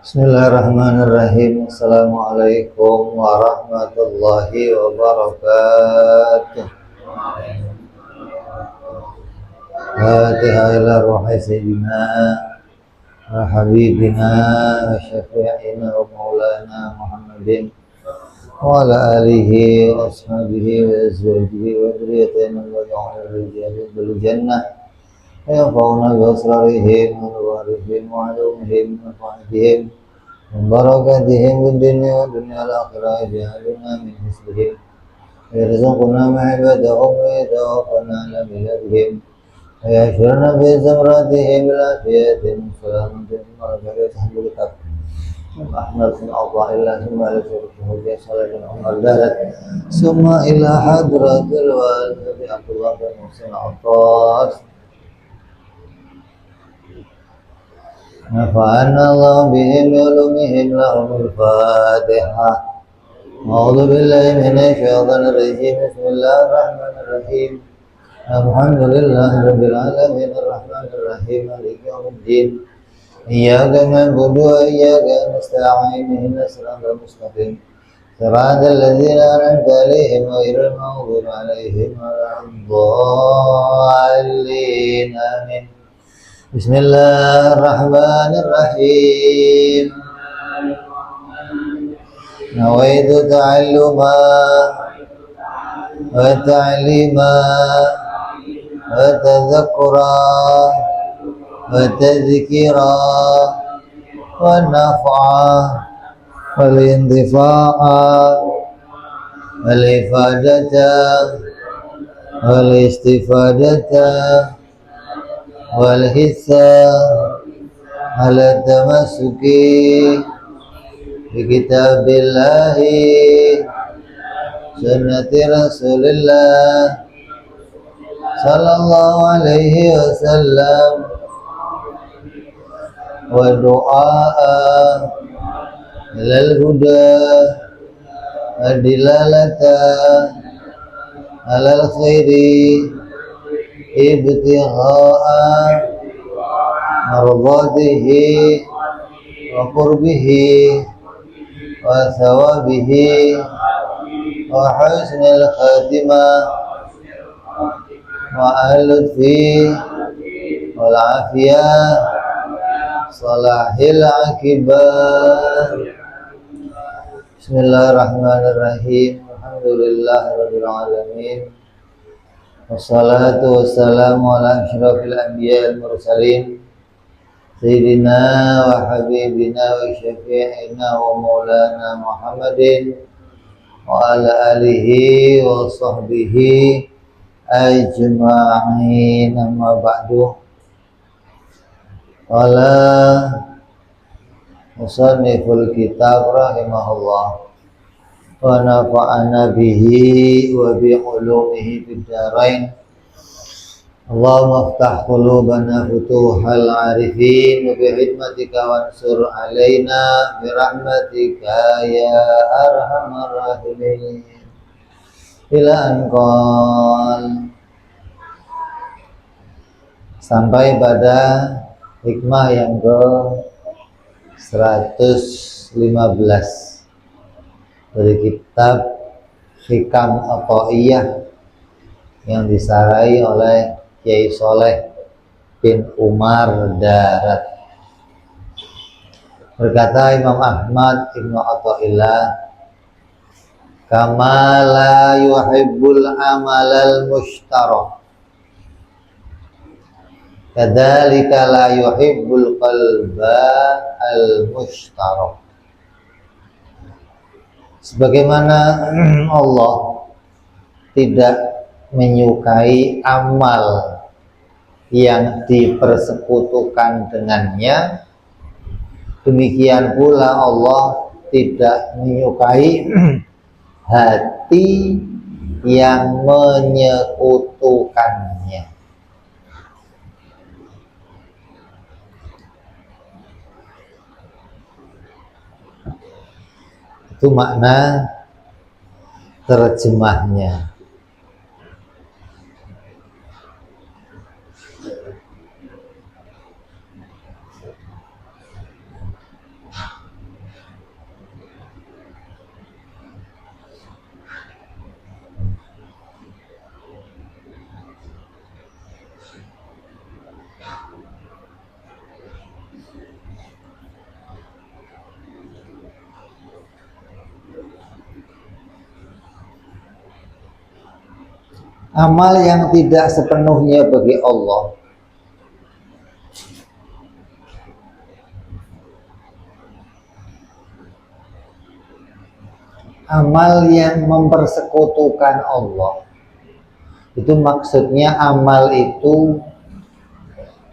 Bismillahirrahmanirrahim. Assalamualaikum warahmatullahi wabarakatuh. Fatihah ila ruhi sayyidina wa habibina wa syafi'ina wa maulana Muhammadin wa ala alihi wa ashabihi wa azwajihi wa dzurriyyatihi wa ja'alna bil jannah wa yanfa'una bi asrarihim wa warithihim wa ulumihim wa fa'idihim barakatihim di dunia wa dunia al-akhirah ja'alna min hisbihim yarzuquna ma'ibadahum wa yatawaffana ala biladihim wa yashurna bi zamratihim bilafiyatin salamatin wa barakatihim bilikab Ahmad bin Allah illa summa ila surah salatin umar darat summa ila hadratil walidi Abdullah bin Musin Atas nafa'ana Allah bihim yulumihim lahumul fatihah a'udhu billahi minasyaitanir rajim bismillahirrahmanirrahim alhamdulillahi rabbil alamin arrahmanir rahim maliki yaumiddin iyyaka na'budu wa iyyaka nasta'in ihdinas siratal mustaqim siratal ladzina an'amta 'alaihim ghairil maghdubi 'alaihim waladdallin amin. Bismillahirrahmanirrahim. Nawaitu ta'alluma wa ta'lima wa tadhakkura wa tadhkira wa naf'a wal intifa'a wal ifadata wal istifadata wal hissa ala tamassuki bi kitabillahi sunnati rasulillah sallallahu alaihi wasallam wa du'a ilal huda wa dilalata alal khairi ibtigha'a mardatihi wa qurbihi wa thawabihi wa husnil khatimah wa al-lutfi wal afiyah salahil akibah. Bismillahirrahmanirrahim. Alhamdulillahirabbil alamin. Wassalatu wassalamu ala asyrafil anbiya'il mursalin sayyidina wa habibina wa syafi'ina wa maulana Muhammadin wa ala alihi wa sahbihi ajma'in, amma ba'du. Qala musanniful kitab rahimahullah wa nafa'ana bihi wa bi ulumihi fid dharain. Allahumma iftah qulubana futuhal arifin wa bi hikmatika wansur alaina bi rahmatika ya arhamar rahimin. Ila anqal, sampai pada hikmah yang ke 115 dari kitab Hikam Athaiyah yang disarai oleh Kiai Soleh bin Umar Darat. Berkata Imam Ahmad Ibnu Athaillah, kama la yuhibbul amalal mushtarak, kadzalika la yuhibbul qalba al mushtarak. Sebagaimana Allah tidak menyukai amal yang dipersekutukan dengannya, demikian pula Allah tidak menyukai hati yang menyekutukannya. Itu makna terjemahnya. Amal yang tidak sepenuhnya bagi Allah amal yang mempersekutukan Allah, itu maksudnya amal itu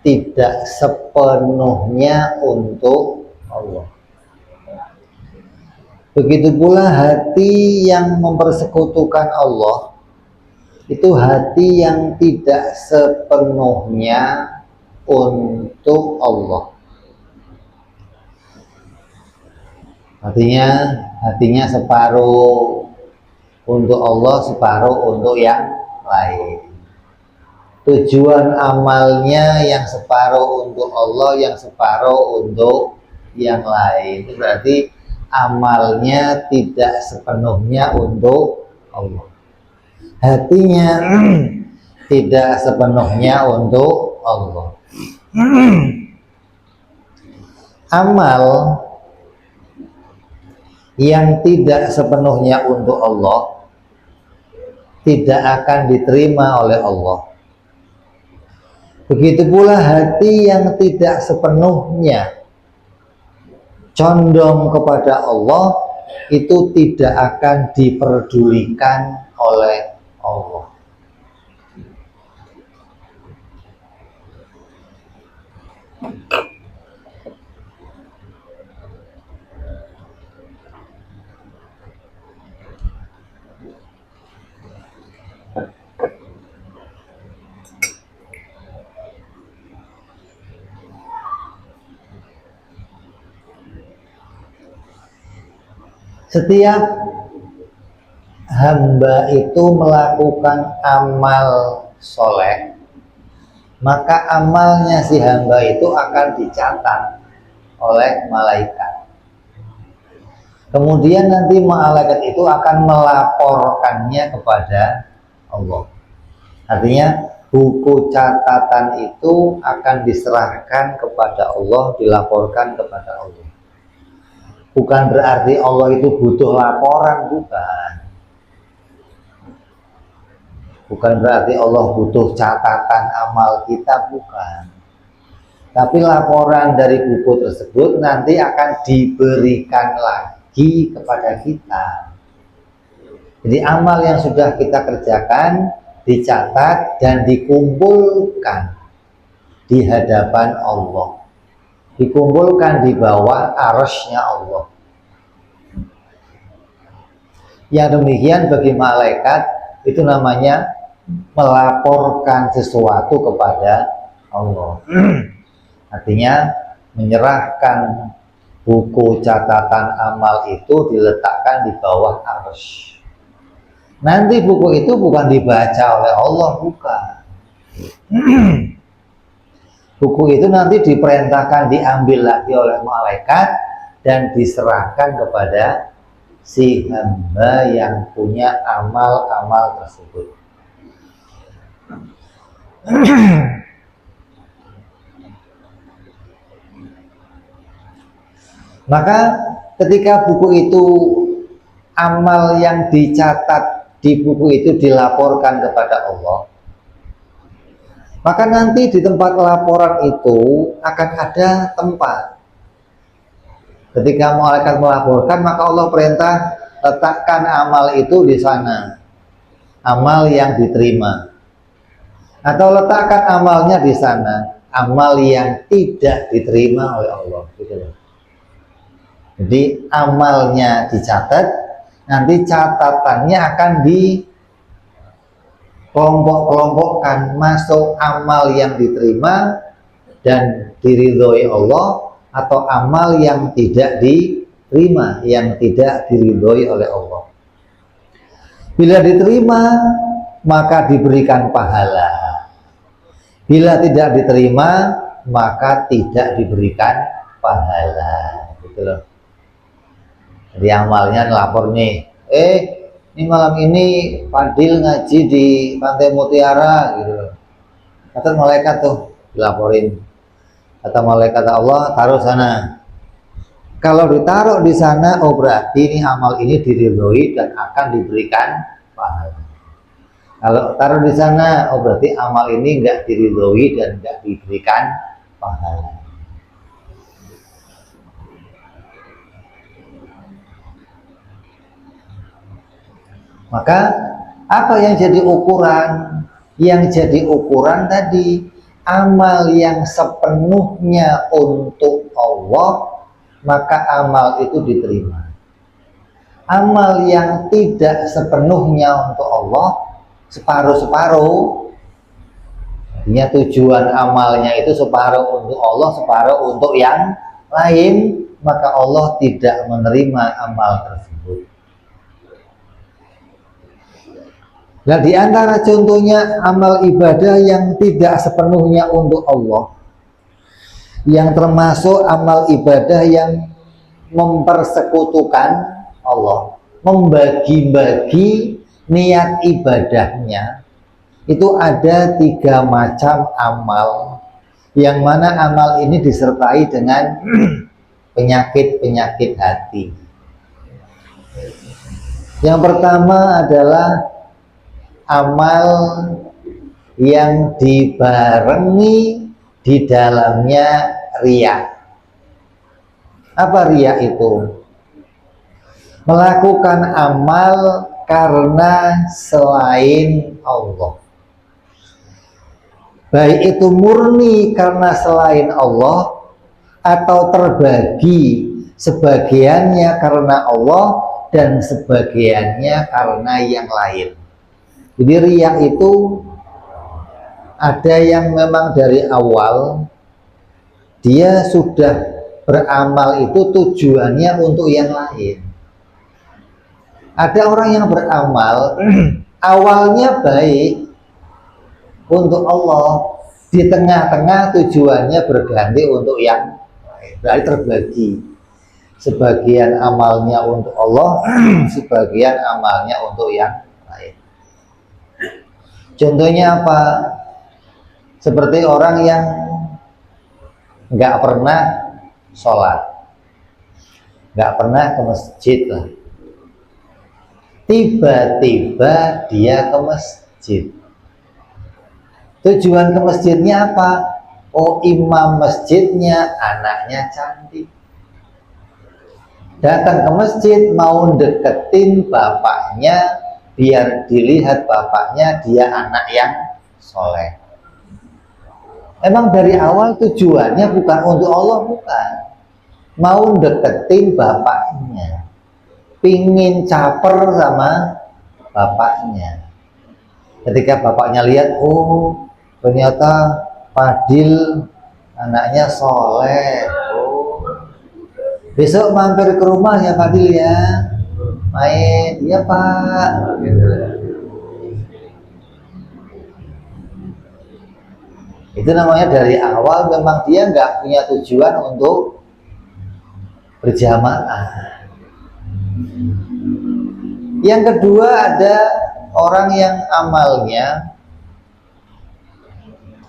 tidak sepenuhnya untuk Allah. Begitu pula hati yang mempersekutukan Allah, itu hati yang tidak sepenuhnya untuk Allah. Hatinya separuh untuk Allah, separuh untuk yang lain. Tujuan amalnya yang separuh untuk Allah, yang separuh untuk yang lain. Itu berarti amalnya tidak sepenuhnya untuk Allah. Hatinya tidak sepenuhnya untuk Allah. Amal yang tidak sepenuhnya untuk Allah tidak akan diterima oleh Allah. Begitu pula hati yang tidak sepenuhnya condong kepada Allah itu tidak akan diperdulikan oleh Allah. Setiap hamba itu melakukan amal soleh, maka amalnya si hamba itu akan dicatat oleh malaikat. Kemudian nanti malaikat itu akan melaporkannya kepada Allah. Artinya buku catatan itu akan diserahkan kepada Allah, dilaporkan kepada Allah. Bukan berarti Allah itu butuh laporan, bukan. Bukan berarti Allah butuh catatan amal kita, bukan. Tapi laporan dari buku tersebut nanti akan diberikan lagi kepada kita. Jadi amal yang sudah kita kerjakan dicatat dan dikumpulkan di hadapan Allah. Dikumpulkan di bawah arsy-Nya Allah. Yang demikian bagi malaikat itu namanya melaporkan sesuatu kepada Allah. Artinya menyerahkan buku catatan amal itu diletakkan di bawah arsy. Nanti buku itu bukan dibaca oleh Allah, bukan. Buku itu nanti diperintahkan diambil lagi oleh malaikat dan diserahkan kepada si hamba yang punya amal-amal tersebut. Maka ketika buku itu, amal yang dicatat di buku itu dilaporkan kepada Allah, maka nanti di tempat laporan itu akan ada tempat. Ketika malaikat melaporkan, maka Allah perintah letakkan amal itu di sana, amal yang diterima. Atau letakkan amalnya di sana, amal yang tidak diterima oleh Allah. Jadi amalnya dicatat, nanti catatannya akan kelompok-kelompokkan, masuk amal yang diterima dan diridhoi Allah, atau amal yang tidak diterima, yang tidak diridhoi oleh Allah. Bila diterima, maka diberikan pahala. Bila tidak diterima, maka tidak diberikan pahala. Gitu loh. Jadi amalnya lapor nih, ini malam ini Fadil ngaji di Pantai Mutiara gitu. Kata malaikat tuh dilaporin. Kata malaikat Allah, taruh sana. Kalau ditaruh di sana, oh berarti ini amal ini diridhoi dan akan diberikan pahala. Kalau taruh di sana, oh berarti amal ini nggak diridhoi dan nggak diberikan pahala. Maka apa yang jadi ukuran? Yang jadi ukuran tadi, amal yang sepenuhnya untuk Allah, maka amal itu diterima. Amal yang tidak sepenuhnya untuk Allah, separuh-separuh, artinya tujuan amalnya itu separuh untuk Allah, separuh untuk yang lain, maka Allah tidak menerima amal tersebut. Nah, di antara contohnya amal ibadah yang tidak sepenuhnya untuk Allah, yang termasuk amal ibadah yang mempersekutukan Allah, membagi-bagi niat ibadahnya, itu ada 3 macam amal, yang mana amal ini disertai dengan penyakit-penyakit hati. Yang pertama adalah amal yang dibarengi di dalamnya riya. Apa riya itu? Melakukan amal karena selain Allah. Baik itu murni karena selain Allah, atau terbagi sebagiannya karena Allah dan sebagiannya karena yang lain. Jadi riya itu ada yang memang dari awal dia sudah beramal itu tujuannya untuk yang lain. Ada orang yang beramal awalnya baik untuk Allah, di tengah-tengah tujuannya berganti untuk yang lain. Berarti terbagi. Sebagian amalnya untuk Allah, sebagian amalnya untuk yang lain. Contohnya apa? Seperti orang yang nggak pernah sholat, nggak pernah ke masjid lah. Tiba-tiba dia ke masjid. Tujuan ke masjidnya apa? Oh, imam masjidnya anaknya cantik. Datang ke masjid mau deketin bapaknya, biar dilihat bapaknya dia anak yang soleh. Emang dari awal tujuannya bukan untuk Allah, bukan. Mau deketin bapaknya, pingin caper sama bapaknya. Ketika bapaknya lihat, oh ternyata Fadil anaknya soleh, oh besok mampir ke rumahnya Fadil ya, main, iya Pak, gitu. Itu namanya dari awal memang dia nggak punya tujuan untuk berjamaah. Yang kedua, ada orang yang amalnya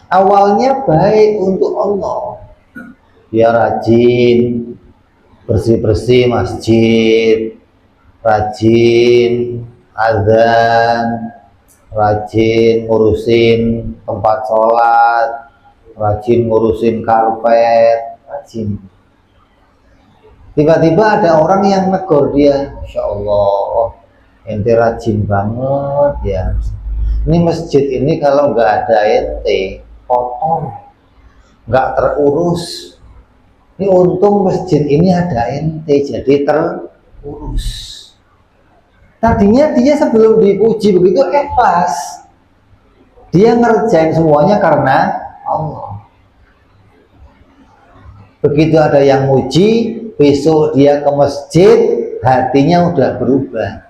awalnya baik untuk Allah. Dia rajin bersih-bersih masjid, rajin azan, rajin ngurusin tempat sholat, rajin ngurusin karpet, rajin. Tiba-tiba ada orang yang negur dia, Insya Allah, ente rajin banget ya. Ini masjid ini kalau nggak ada ente, kotor, nggak terurus. Ini untung masjid ini ada ente, jadi terurus. Tadinya dia sebelum dipuji begitu ikhlas, dia ngerjain semuanya karena Allah. Begitu ada yang muji, besok dia ke masjid, hatinya udah berubah.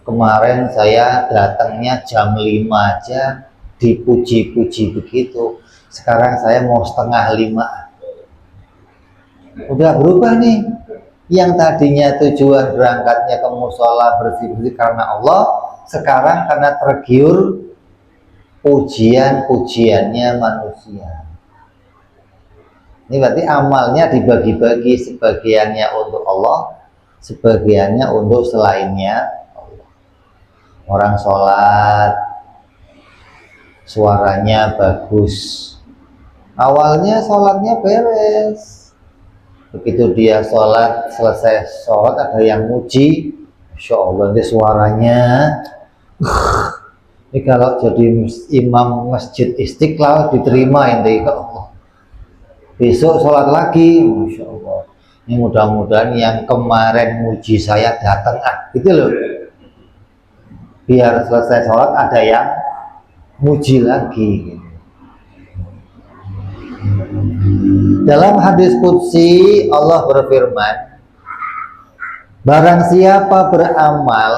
Kemarin saya datangnya jam 5 aja, dipuji-puji begitu. Sekarang saya mau setengah 5. Udah berubah nih. Yang tadinya tujuan berangkatnya ke musola bersih-bersih karena Allah, sekarang karena tergiur pujian-pujiannya manusia. Ini berarti amalnya dibagi-bagi, sebagiannya untuk Allah, sebagiannya untuk selainnya Allah. Orang sholat suaranya bagus. Awalnya sholatnya beres, begitu dia sholat, selesai sholat ada yang muji, Masya Allah ini suaranya ini kalau jadi imam masjid Istiqlal diterima ini ya Allah. Besok sholat lagi, Masya Allah. Ini mudah-mudahan yang kemarin muji saya datang gitu loh. Biar selesai sholat ada yang muji lagi. Dalam hadis qudsi Allah berfirman, barang siapa beramal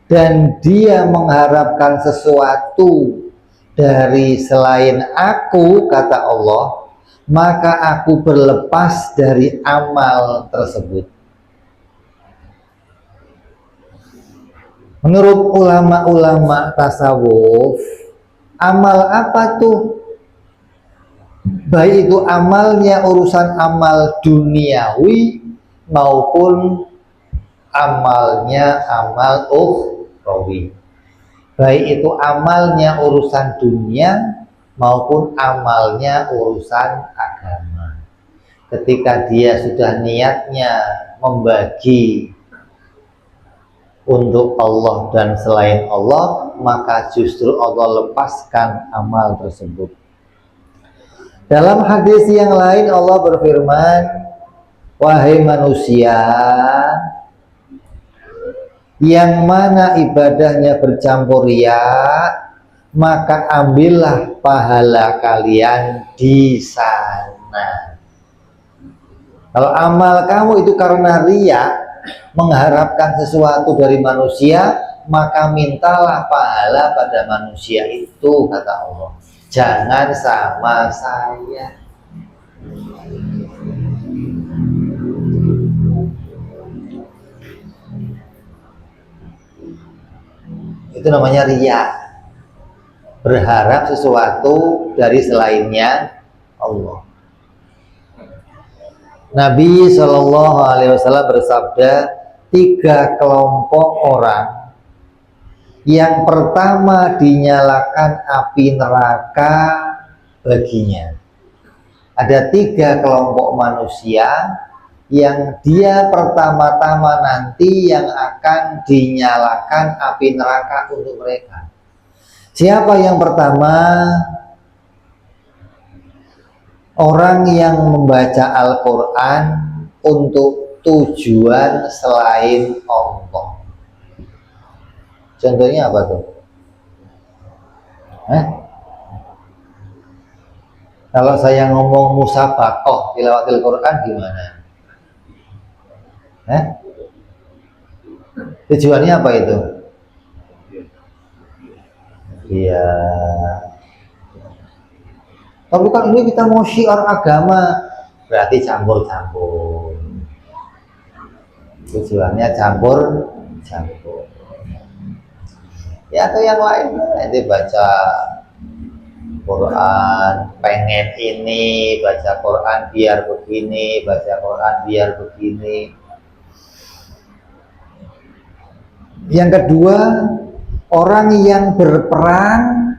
dan dia mengharapkan sesuatu dari selain aku, kata Allah, maka aku berlepas dari amal tersebut. Menurut ulama-ulama tasawuf, amal apa tuh? Baik itu amalnya urusan amal duniawi maupun amalnya amal ukhrawi. Baik itu amalnya urusan dunia maupun amalnya urusan agama. Ketika dia sudah niatnya membagi untuk Allah dan selain Allah, maka justru Allah lepaskan amal tersebut. Dalam hadis yang lain Allah berfirman, wahai manusia, yang mana ibadahnya bercampur riya, maka ambillah pahala kalian di sana. Kalau amal kamu itu karena riya, mengharapkan sesuatu dari manusia, maka mintalah pahala pada manusia itu, kata Allah. Jangan sama saya. Itu namanya riya. Berharap sesuatu dari selainnya Allah. Nabi Shallallahu Alaihi Wasallam bersabda, 3 kelompok orang. Yang pertama dinyalakan api neraka baginya. Ada 3 kelompok manusia yang dia pertama-tama nanti yang akan dinyalakan api neraka untuk mereka. Siapa yang pertama? Orang yang membaca Al-Quran untuk tujuan selain Allah. Contohnya apa tuh? Kalau saya ngomong musabaqah tilawatil Quran gimana? Tujuannya apa itu? Iya. Tapi kan ini kita mau syiar agama, berarti campur-campur. Tujuannya campur-campur. Ya atau yang lain, nanti baca Quran pengen ini, baca Quran biar begini, baca Quran biar begini. Yang kedua, orang yang berperang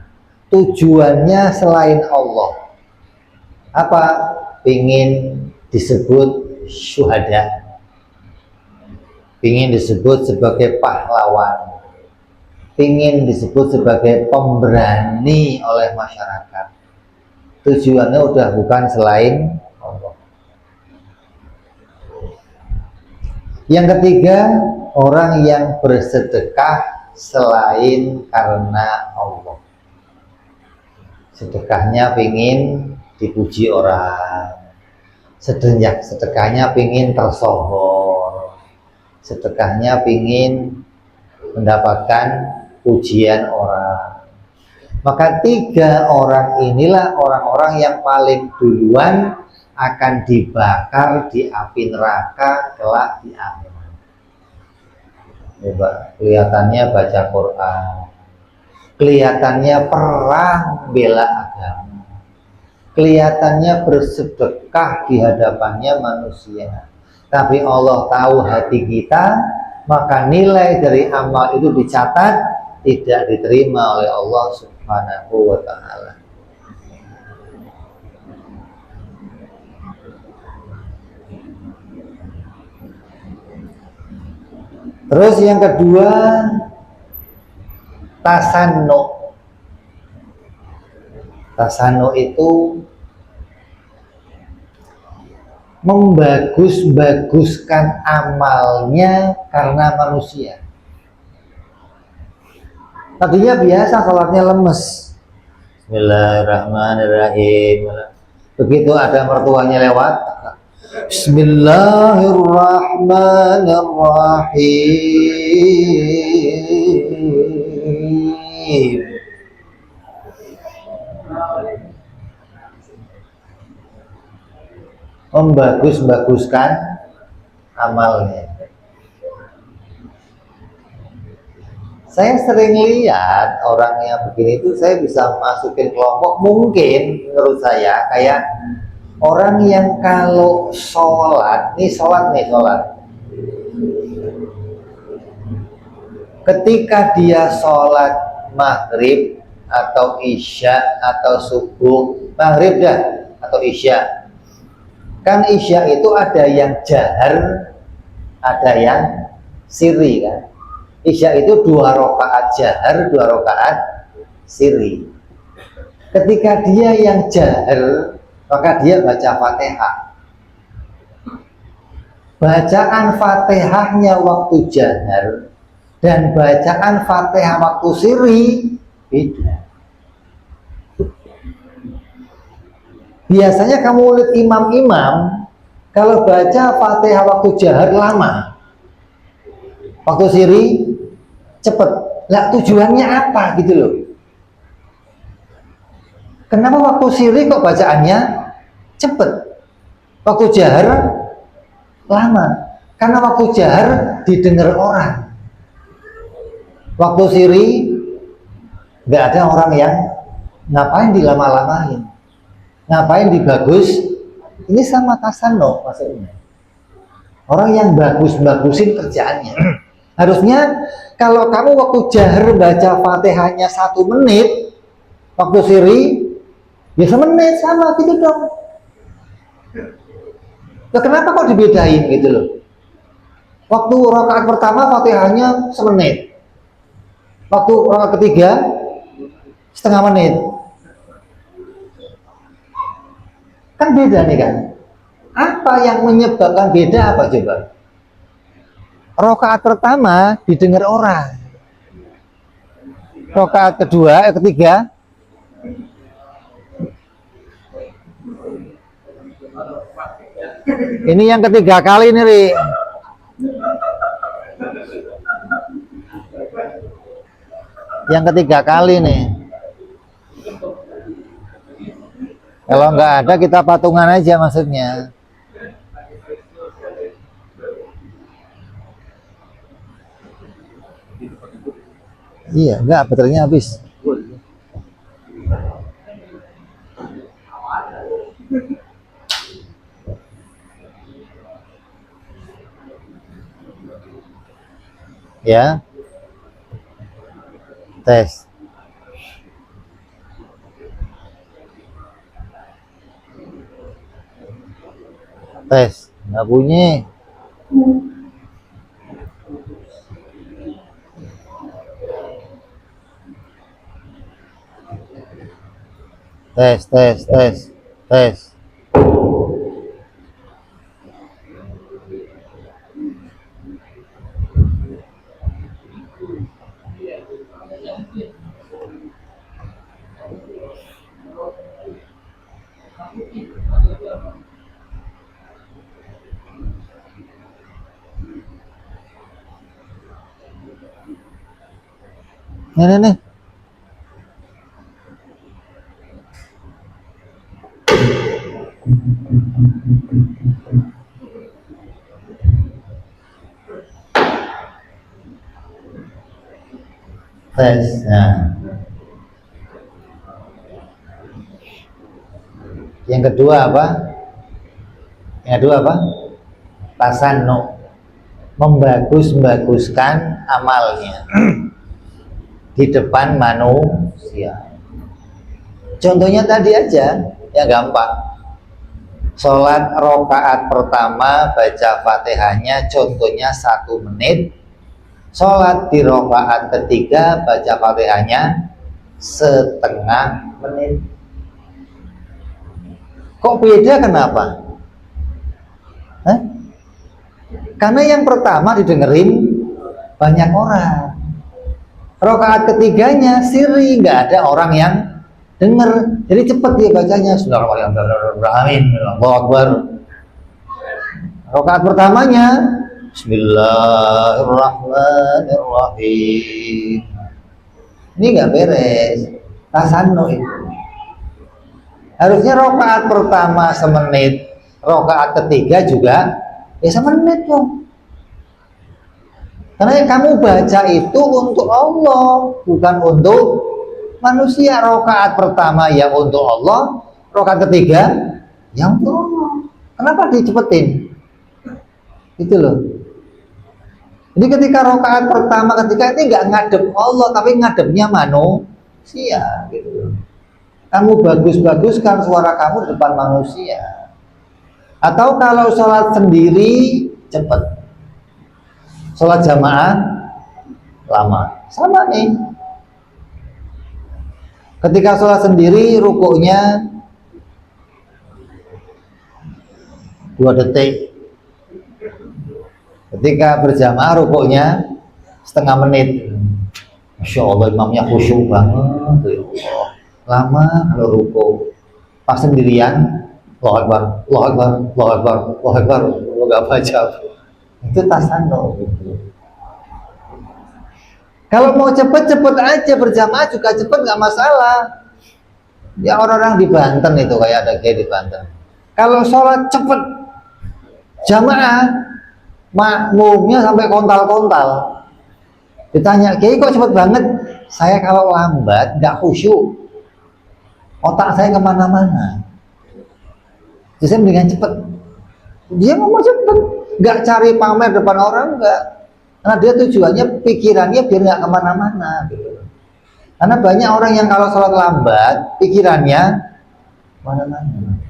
tujuannya selain Allah. Apa? Ingin disebut syuhada, ingin disebut sebagai pahlawan, ingin disebut sebagai pemberani oleh masyarakat. Tujuannya udah bukan selain Allah. Yang ketiga, orang yang bersedekah selain karena Allah. Sedekahnya ingin dipuji orang, sedekahnya ingin tersohor, sedekahnya ingin mendapatkan pujian orang. Maka 3 orang inilah orang-orang yang paling duluan akan dibakar di api neraka kelak di akhirat. Kelihatannya baca Quran, kelihatannya perang bela agama, kelihatannya bersedekah di hadapannya manusia, tapi Allah tahu hati kita, maka nilai dari amal itu dicatat tidak diterima oleh Allah Subhanahu Subhanahu wa ta'ala. Terus yang kedua, tasannu. Tasannu itu membagus-baguskan amalnya karena manusia. Tadinya biasa sholatnya lemes, Bismillahirrahmanirrahim. Begitu ada mertuanya lewat, Bismillahirrahmanirrahim. Membagus-baguskan amalnya. Saya sering lihat orang yang begini itu, saya bisa masukin kelompok mungkin menurut saya kayak orang yang kalau sholat. Ketika dia sholat maghrib atau isya atau subuh, maghrib dah atau isya. Kan isya itu ada yang jahar, ada yang sirri kan. Isya itu 2 rakaat jahar, 2 rakaat sirri. Ketika dia yang jahar, maka dia baca Fatihah. Bacaan Fatihahnya waktu jahar dan bacaan Fatihah waktu sirri beda. Biasanya kamu lihat imam-imam kalau baca Fatihah waktu jahar lama, waktu sirri cepet. Lah tujuannya apa gitu loh? Kenapa waktu sirri kok bacaannya cepet, waktu jahar lama? Karena waktu jahar didengar orang, waktu sirri nggak ada orang yang ngapain dilama-lamain, ngapain dibagus. Ini sama tasannu maksudnya. Orang yang bagus-bagusin kerjaannya. Harusnya kalau kamu waktu jahar baca Fatihahnya 1 menit, waktu sirri ya 1 menit, sama gitu dong. Nah, kenapa kok dibedain gitu loh? Waktu rakaat pertama Fatihahnya 1 menit, waktu rakaat ketiga 1/2 menit. Kan beda nih kan. Apa yang menyebabkan beda apa coba? Rakaat pertama didengar orang, rakaat kedua, ketiga ini yang ketiga kali nih, Ri. Yang ketiga kali nih. Kalau nggak ada kita patungan aja maksudnya. Iya, nggak, baterainya habis. Ya. Tes. Tes, nggak bunyi. Tes. Nih. Tes. Nah. Yang kedua apa? Tasannu, membagus-baguskan amalnya di depan manusia. Contohnya tadi aja, yang gampang. Sholat rokaat pertama baca fatihahnya contohnya 1 menit. Sholat di rokaat ketiga baca fatihahnya setengah menit. Kok beda, kenapa? Hah? Karena yang pertama didengerin banyak orang, rokaat ketiganya siri, nggak ada orang yang denger, jadi cepet dia bacanya. Bismillahirrahmanirrahim, Allahu Akbar. Rakaat pertamanya Bismillahirrahmanirrahim. Ini nggak beres, tasanno itu. Harusnya rakaat pertama semenit, rakaat ketiga juga ya semenit dong. Karena yang kamu baca itu untuk Allah, bukan untuk manusia. Rakaat pertama yang untuk Allah, rakaat ketiga yang untuk Allah. Kenapa dicepetin? Itu loh. Jadi ketika rakaat pertama ketika ini nggak ngadep Allah, tapi ngadepnya manusia, gitu loh. Kamu bagus-baguskan suara kamu di depan manusia. Atau kalau sholat sendiri cepet, sholat jamaah lama, sama nih. Ketika sholat sendiri rukuknya 2 detik. Ketika berjamaah rukuknya setengah menit. Masya Allah, imamnya khusyuk banget. Lama kalau rukuk. Pas sendirian, Allahu Akbar, Allahu Akbar, Allahu Akbar, Allahu Akbar, nggak baca. Itu tasanno. Kalau mau cepet-cepet aja berjamaah juga cepet, nggak masalah. Ya orang-orang di Banten itu kayak ada kayak di Banten. Kalau sholat cepet jamaah, makmumnya sampai kontal-kontal. Ditanya, Kiai kok cepet banget? Saya kalau lambat nggak khusyuk, otak saya kemana-mana. Jadi saya mendingan cepet. Dia ngomong cepet, nggak cari pamer depan orang, nggak. Karena dia tujuannya, pikirannya biar nggak kemana-mana gitu. Karena banyak orang yang kalau sholat lambat, pikirannya mana-mana.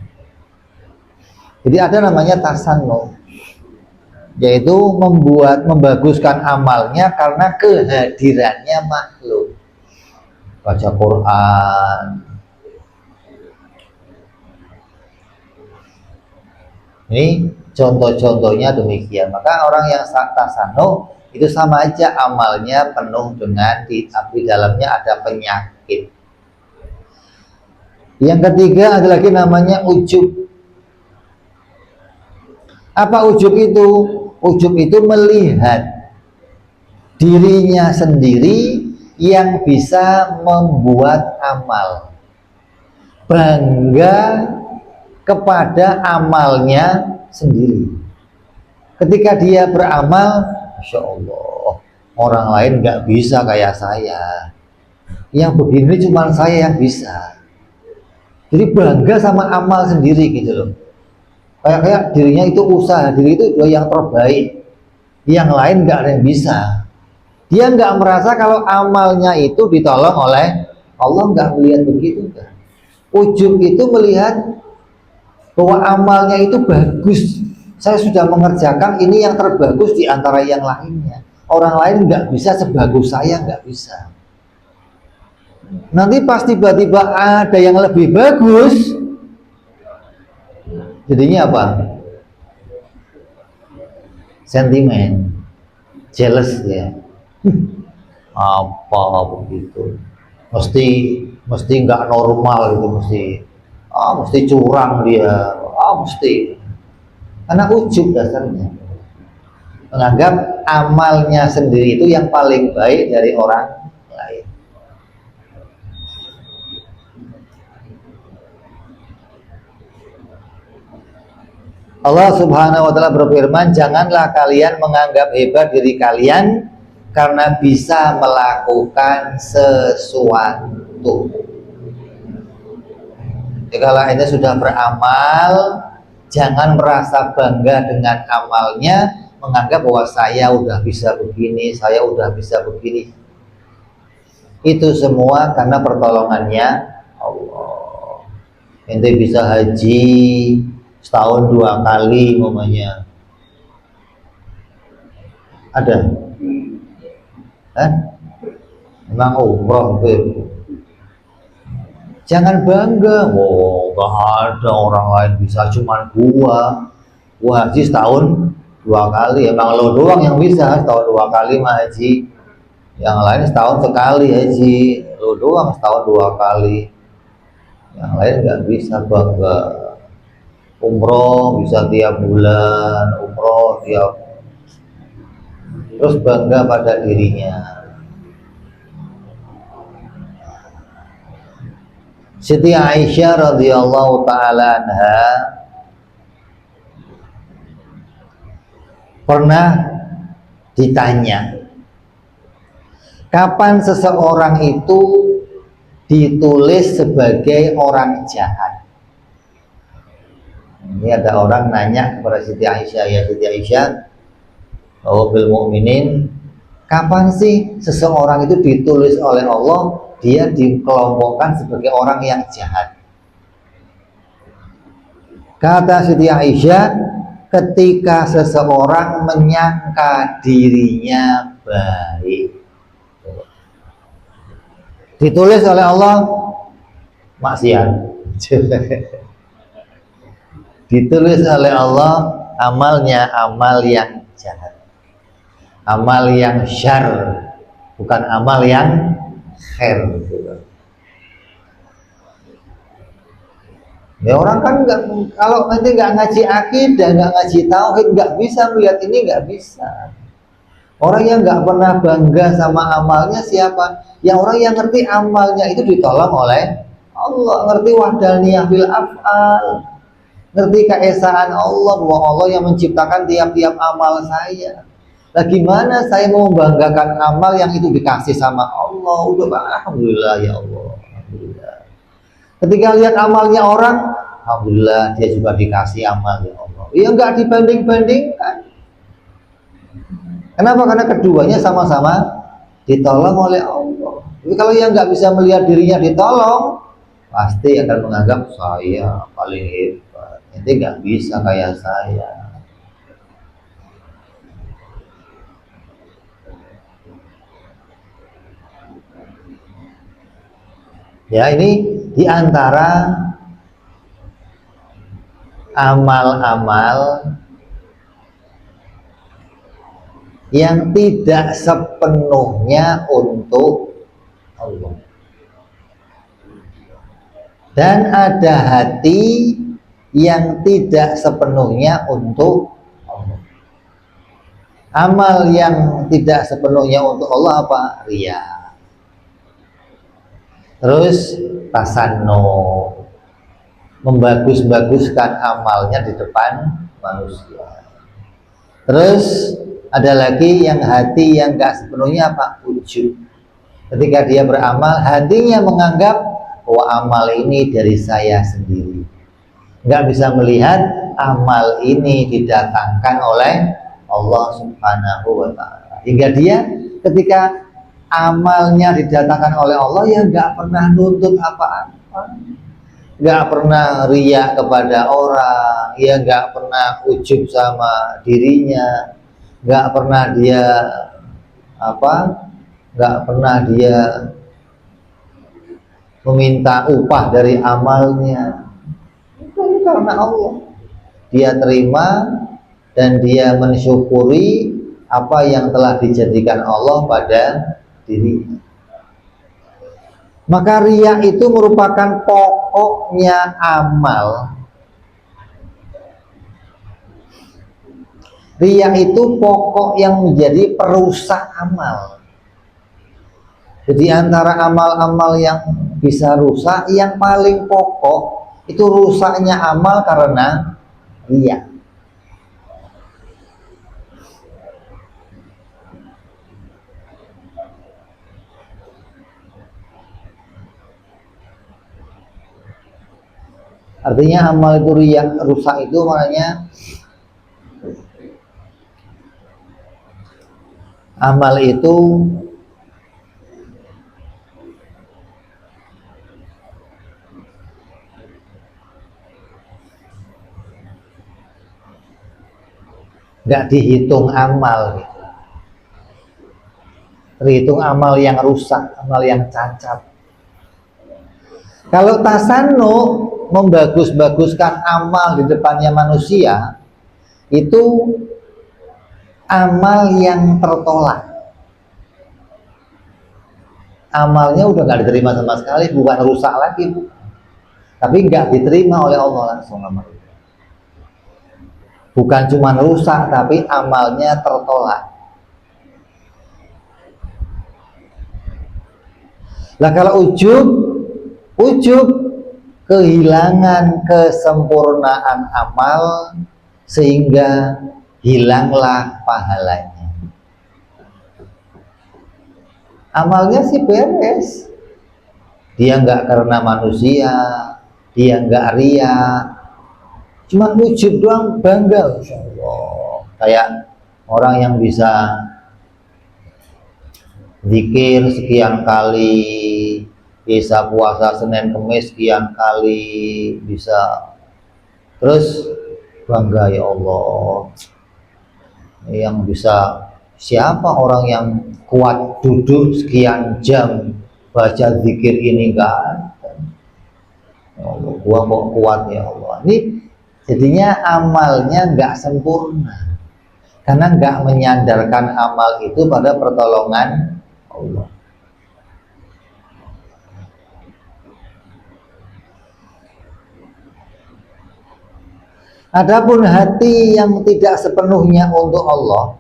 Jadi ada namanya tasanno, yaitu membaguskan amalnya karena kehadirannya makhluk. Baca Quran, ini contoh-contohnya demikian. Maka orang yang tasanno itu sama aja amalnya penuh dengan di dalamnya ada penyakit. Yang ketiga ada lagi namanya ujub. Apa ujub itu? Ujub itu melihat dirinya sendiri yang bisa membuat amal, bangga kepada amalnya sendiri. Ketika dia beramal, Masya Allah, orang lain nggak bisa kayak saya, yang begini cuma saya yang bisa. Jadi bangga sama amal sendiri gitu loh. Kayak dirinya itu usaha diri itu yang terbaik, yang lain nggak ada yang bisa. Dia nggak merasa kalau amalnya itu ditolong oleh Allah, nggak melihat begitu kan. Ujub itu melihat bahwa amalnya itu bagus. Saya sudah mengerjakan ini yang terbagus di antara yang lainnya. Orang lain nggak bisa sebagus saya, nggak bisa. Nanti pas tiba-tiba ada yang lebih bagus, jadinya apa? Sentimen, jealous ya. Apa begitu? Mesti nggak normal gitu, mesti curang dia, mesti. Karena ujub dasarnya, menganggap amalnya sendiri itu yang paling baik dari orang lain. Allah Subhanahu wa ta'ala berfirman, janganlah kalian menganggap hebat diri kalian karena bisa melakukan sesuatu. Jika Anda sudah beramal, jangan merasa bangga dengan amalnya, menganggap bahwa saya udah bisa begini, saya udah bisa begini. Itu semua karena pertolongannya Allah. ente bisa haji setahun 2 kali umpamanya. Ada? Emang umroh itu? Jangan bangga, wow, gak ada orang lain bisa, cuman gua haji setahun 2 kali. Emang lo doang yang bisa setahun 2 kali mah haji, yang lain setahun sekali haji, lo doang setahun 2 kali, yang lain nggak bisa bangga. Umroh bisa tiap bulan, umroh tiap, terus bangga pada dirinya. Siti Aisyah radhiyallahu taala anha pernah ditanya, kapan seseorang itu ditulis sebagai orang jahat? Ini ada orang nanya kepada Siti Aisyah, ya Siti Aisyah, oh bil mukminin, kapan sih seseorang itu ditulis oleh Allah dia dikelompokkan sebagai orang yang jahat? Kata Siti Aisyah, ketika seseorang menyangka dirinya baik. Ditulis oleh Allah maksiat. Ditulis oleh Allah amalnya amal yang jahat, amal yang syar, bukan amal yang khair. Ya orang kan nggak, kalau nanti nggak ngaji akidah, nggak ngaji tauhid, nggak bisa melihat ini, nggak bisa. Orang yang nggak pernah bangga sama amalnya siapa? Yang orang yang ngerti amalnya itu ditolong oleh Allah, ngerti wahdaniyyah fil af'al, ngerti keesaan Allah, bahwa Allah yang menciptakan tiap-tiap amal saya. Nah gimana saya mau membanggakan amal yang itu dikasih sama Allah? Udah alhamdulillah ya Allah, alhamdulillah. Ketika lihat amalnya orang, alhamdulillah dia juga dikasih amal ya Allah. Ya enggak dibanding-bandingkan. Kenapa? Karena keduanya sama-sama ditolong oleh Allah. Jadi kalau yang nggak bisa melihat dirinya ditolong, pasti akan menganggap saya paling hebat. Ini nggak bisa kayak saya. Ya ini diantara amal-amal yang tidak sepenuhnya untuk Allah. Dan ada hati yang tidak sepenuhnya untuk Allah. Amal yang tidak sepenuhnya untuk Allah apa? Riya. Terus tasanno, membagus-baguskan amalnya di depan manusia. Terus ada lagi yang hati yang gak sepenuhnya apa? Ujub. Ketika dia beramal, hatinya menganggap bahwa amal ini dari saya sendiri, nggak bisa melihat amal ini didatangkan oleh Allah Subhanahu wa ta'ala. Hingga dia ketika amalnya didatangkan oleh Allah, ya nggak pernah nuntut apa-apa, nggak pernah riya kepada orang, ya nggak pernah ujub sama dirinya, nggak pernah dia nggak pernah dia meminta upah dari amalnya. Itu karena Allah, dia terima dan dia mensyukuri apa yang telah dijadikan Allah pada dirinya. Maka riya itu merupakan pokoknya amal. Riya itu pokok yang menjadi perusak amal. Jadi antara amal-amal yang bisa rusak, yang paling pokok itu rusaknya amal karena riya. Artinya amal itu riya, rusak itu maknanya amal itu nggak dihitung amal gitu. Terhitung amal yang rusak, amal yang cacat. Kalau tasannu, membagus-baguskan amal di depannya manusia, itu amal yang tertolak. Amalnya udah nggak diterima sama sekali, bukan rusak lagi, tapi nggak diterima oleh Allah langsung amal. Bukan cuma rusak, tapi amalnya tertolak. Lah kalau ujub kehilangan kesempurnaan amal sehingga hilanglah pahalanya. Amalnya sih beres, dia nggak karena manusia, dia nggak ria, cuma ujub doang, bangga, Masya Allah. Kayak orang yang bisa zikir sekian kali, bisa puasa Senin Kemis sekian kali, bisa terus bangga, ya Allah, yang bisa, siapa orang yang kuat duduk sekian jam baca zikir ini, enggak ada. Ya Allah, gua kok kuat, ya Allah. Ini jadinya amalnya enggak sempurna karena enggak menyandarkan amal itu pada pertolongan Allah. Adapun hati yang tidak sepenuhnya untuk Allah,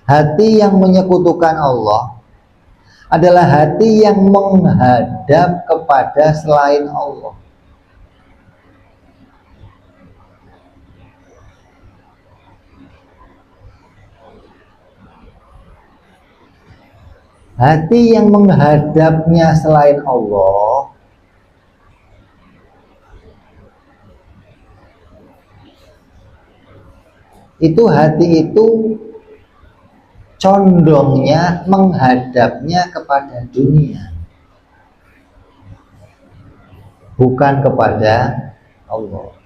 hati yang menyekutukan Allah, adalah hati yang menghadap kepada selain Allah. Hati yang menghadapnya selain Allah itu, hati itu condongnya menghadapnya kepada dunia, bukan kepada Allah.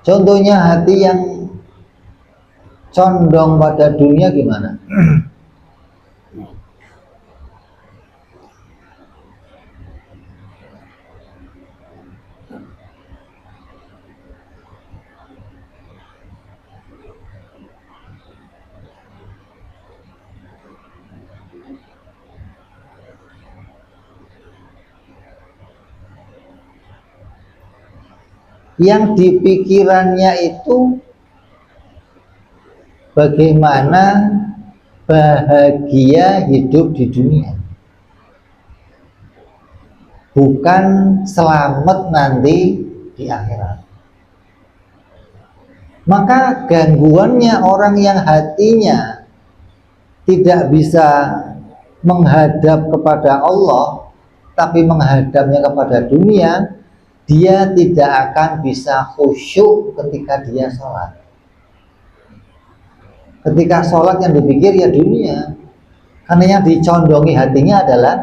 Contohnya hati yang condong pada dunia gimana? Yang di pikirannya itu bagaimana bahagia hidup di dunia, bukan selamat nanti di akhirat. Maka gangguannya orang yang hatinya tidak bisa menghadap kepada Allah, tapi menghadapnya kepada dunia, dia tidak akan bisa khusyuk ketika dia sholat. Ketika sholat yang dipikir ya dunia, karena yang dicondongi hatinya adalah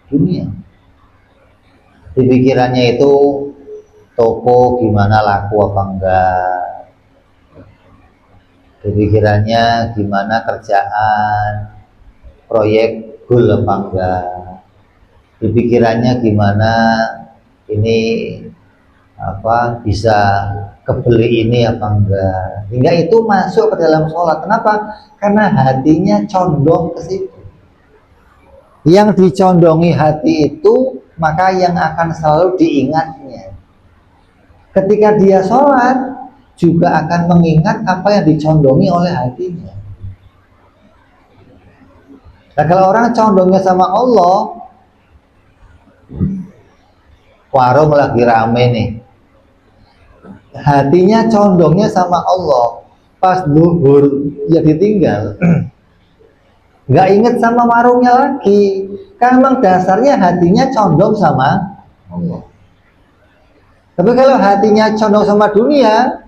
dunia. Di pikirannya itu toko gimana, laku apa enggak. Di pikirannya gimana kerjaan, proyek goal apa enggak. Di pikirannya gimana ini bisa kebeli ini apa enggak, hingga itu masuk ke dalam sholat. Kenapa? Karena hatinya condong ke situ. Yang dicondongi hati itu, maka yang akan selalu diingatnya. Ketika dia sholat, juga akan mengingat apa yang dicondongi oleh hatinya. Nah, kalau orang condongnya sama Allah, warung lagi rame nih, hatinya condongnya sama Allah, pas zuhur ya ditinggal. nggak inget sama warungnya lagi. Kan memang dasarnya hatinya condong sama Allah. Tapi kalau hatinya condong sama dunia,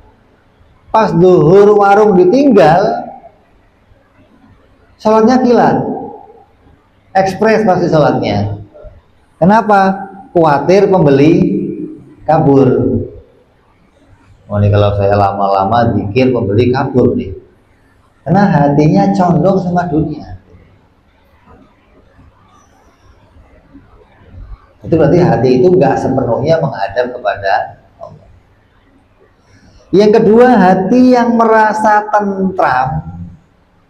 pas duhur warung ditinggal, sholatnya kilat, ekspres pasti sholatnya. Kenapa? Khawatir pembeli kabur. Oh ini kalau saya lama-lama dikir pembeli kabur nih. Karena hatinya condong sama dunia. Itu berarti hati itu nggak sepenuhnya menghadap kepada Allah. Yang kedua, hati yang merasa tentram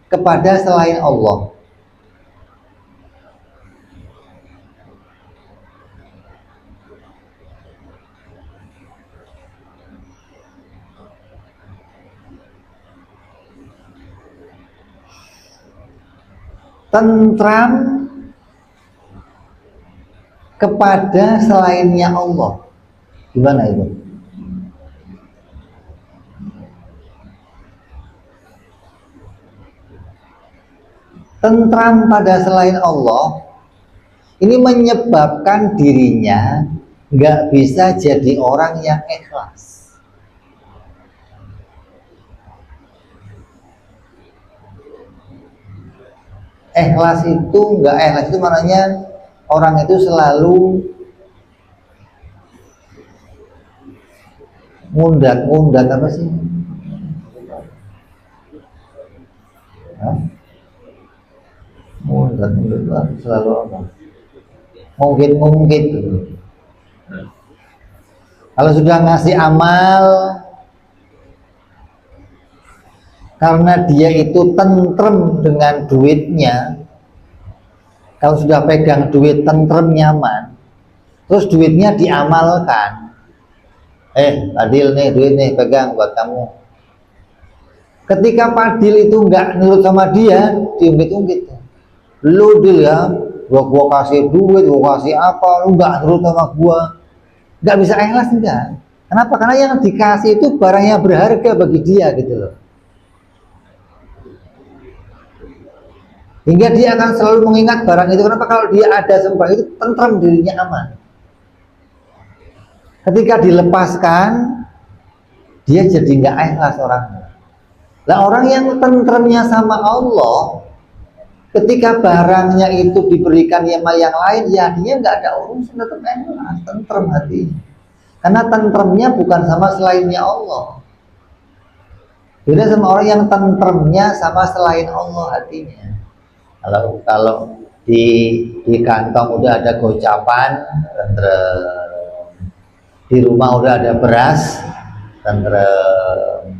kepada selain Allah. Tentram kepada selainnya Allah. Gimana itu? Tentram pada selain Allah ini menyebabkan dirinya nggak bisa jadi orang yang ikhlas. Ikhlas itu nggak ikhlas itu maknanya orang itu selalu ngundat apa sih? Ngundat selalu apa? Mungkin gitu. Kalau sudah ngasih amal karena dia itu tentrem dengan duitnya, kalau sudah pegang duit tentrem nyaman, terus duitnya diamalkan, Adil nih duit nih pegang buat kamu. Ketika Padil itu nggak nurut sama dia, diungkit-ungkit. Lu Dil ya, gua kasih duit, gua kasih apa, lu nggak nurut sama gua, nggak bisa ikhlas enggak. Kenapa? Karena yang dikasih itu barangnya berharga bagi dia gitu loh. Hingga dia akan selalu mengingat barang itu. Kenapa? Kalau dia ada sembarang itu tentram, dirinya aman. Ketika dilepaskan, dia jadi nggak ikhlas orangnya. Nah orang yang tentramnya sama Allah, ketika barangnya itu diberikan sama yang lain, ya dia nggak ada urusan, tetap ikhlas, tentram hatinya. Karena tentramnya bukan sama selainnya Allah. Beda sama orang yang tentramnya sama selain Allah hatinya. Kalau di kantong udah ada gocapan, tentrem. Di rumah udah ada beras, tentrem.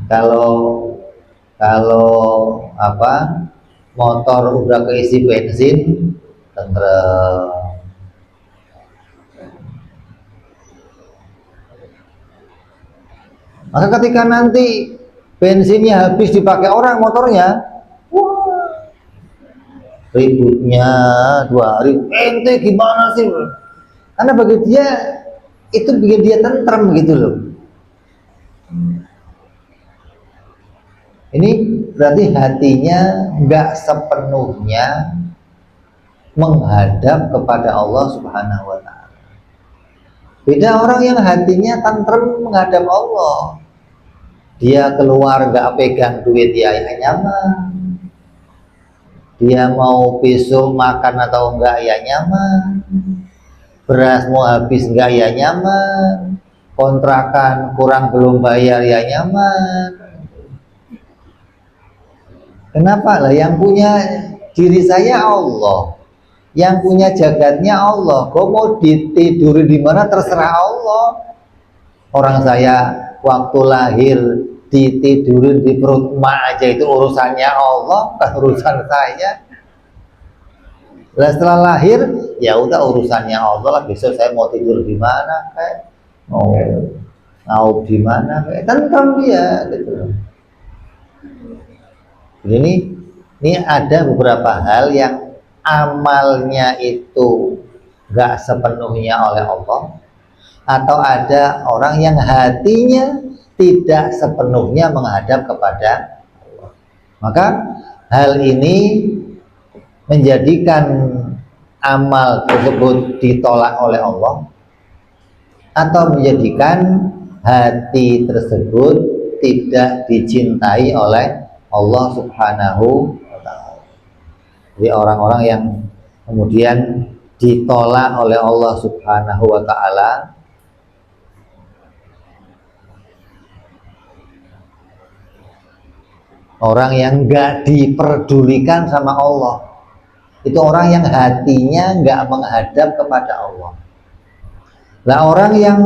Kalau apa, motor udah keisi bensin, tentrem. Maka ketika nanti bensinnya habis dipakai orang motornya, wah, ributnya 2 hari, ente gimana sih? Karena bagi dia itu bikin dia tentrem gitu loh. Ini berarti hatinya nggak sepenuhnya menghadap kepada Allah Subhanahu wa Ta'ala. Beda orang yang hatinya tentrem menghadap Allah. Dia keluar nggak pegang duit ya nyaman. Dia mau besok makan atau enggak ya nyaman. Beras mau habis enggak ya nyaman. Kontrakan kurang belum bayar ya nyaman. Kenapa lah? Yang punya diri saya Allah, yang punya jagatnya Allah. Kok mau ditidurin di mana terserah Allah. Orang saya waktu lahir ditidurin di perut emak aja itu urusannya Allah, bukan urusan saya. Lah setelah lahir ya udah urusannya Allah lah. Besok saya mau tidur di mana kayak mau di mana kayak tentang dia gitu. Ini ada beberapa hal yang amalnya itu gak sepenuhnya oleh Allah, atau ada orang yang hatinya tidak sepenuhnya menghadap kepada Allah. Maka hal ini menjadikan amal tersebut ditolak oleh Allah, atau menjadikan hati tersebut tidak dicintai oleh Allah Subhanahu wa ta'ala. Jadi orang-orang yang kemudian ditolak oleh Allah Subhanahu wa ta'ala, orang yang nggak diperdulikan sama Allah, itu orang yang hatinya nggak menghadap kepada Allah. Nah, orang yang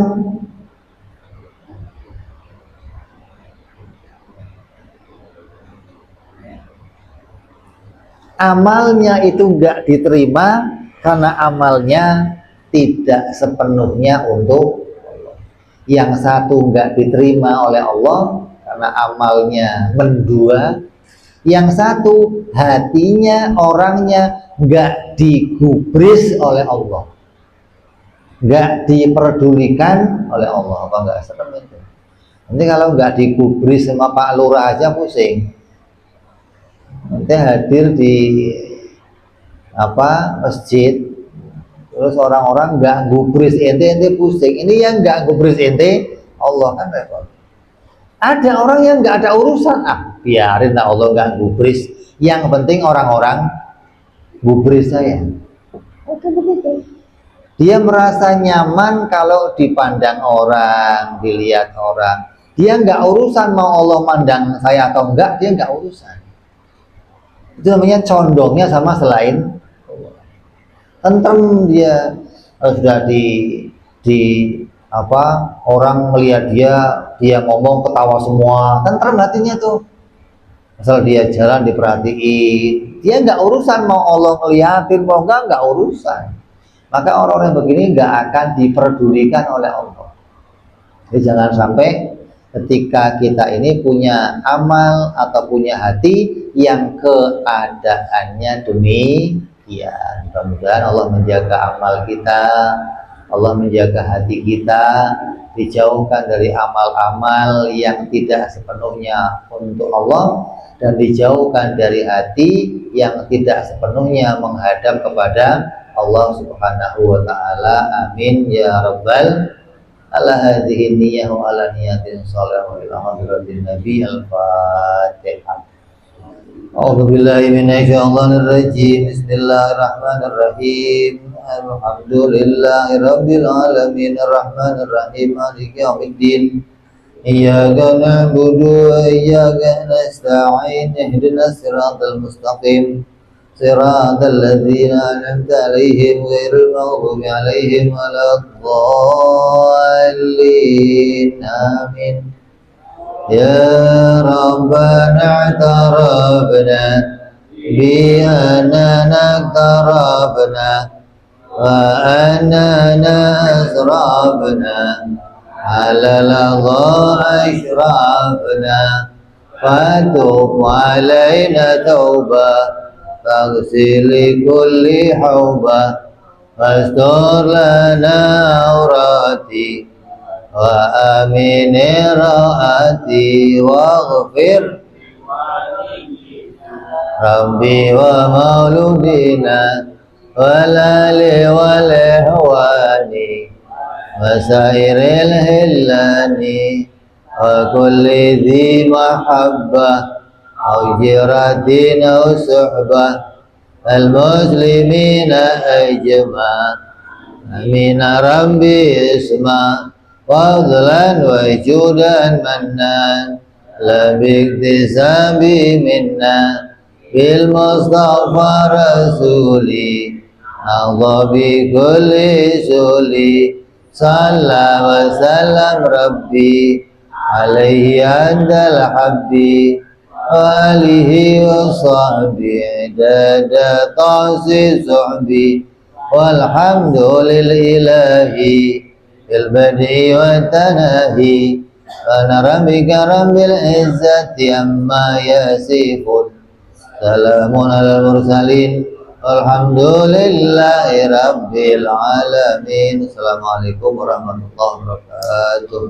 amalnya itu nggak diterima karena amalnya tidak sepenuhnya untuk Allah. Yang satu nggak diterima oleh Allah karena amalnya mendua, yang satu hatinya, orangnya nggak digubris oleh Allah, nggak diperdulikan oleh Allah. Apa nggak serem itu? Nanti kalau nggak digubris sama Pak Lurah aja pusing. Nanti hadir di masjid, terus orang-orang nggak gubris ente pusing. Ini yang nggak gubris ente Allah, kan repot. Ada orang yang nggak ada urusan, biarin lah Allah nggak gubris, yang penting orang-orang gubris saya. Oke, begitu. Dia merasa nyaman kalau dipandang orang, dilihat orang. Dia nggak urusan mau Allah mandang saya atau enggak, dia nggak urusan. Itu namanya condongnya sama selain Allah. Tentrem dia, sudah orang melihat dia ngomong ketawa semua, tentrem hatinya tuh. Asal dia jalan diperhatiin, dia nggak urusan mau Allah ngeliatin mau nggak urusan. Maka orang-orang yang begini nggak akan diperdulikan oleh Allah. Jadi jangan sampai ketika kita ini punya amal atau punya hati yang keadaannya demikian. Mudah-mudahan Allah menjaga amal kita, Allah menjaga hati kita, dijauhkan dari amal-amal yang tidak sepenuhnya untuk Allah, dan dijauhkan dari hati yang tidak sepenuhnya menghadap kepada Allah Subhanahu wa ta'ala. Amin ya rabbal ala hadhihi niyyah wa ala niyatin shalih wa ila hadratin nabi. Al-Fatihah. A'udzu billahi minasyaitonir rajim. Bismillahirrahmanirrahim. Alhamdulillahi rabbil alamin arrahmanir rahim maliki yaumiddin. Iyyaka na'budu wa iyyaka nasta'in ihdinas siratal mustaqim siratal ladzina an'amta 'alaihim ghairil maghdubi 'alaihim waladdallin. Amin. Ya Rabbana i'tarafna bi annana i'tarafna wa annana asrafna ala al-adha ashrafna fatub alaina tauba faghsil kulli hauba wastur lana aurati wa amin raati waghfir rabbi wa mauludina walali walihwani wasairil hillani wa kulli dhi mahabbah au jiratin au suhbah al muslimina ajma amin rabbi isma fadlan wa judan mannan la biktisabi minna bil mustafa rasuli Allah bi kulli suli salla wa sallam rabbi alaihi andal habbi wa alihi wa sahbihi dada ta'si suhbi walhamdulillahi bil badi wa tanahi ana rabbika rabbil izzati amma yasifun salamun alal mursalin walhamdulillahi rabbil alamin. Assalamualaikum warahmatullahi wabarakatuh.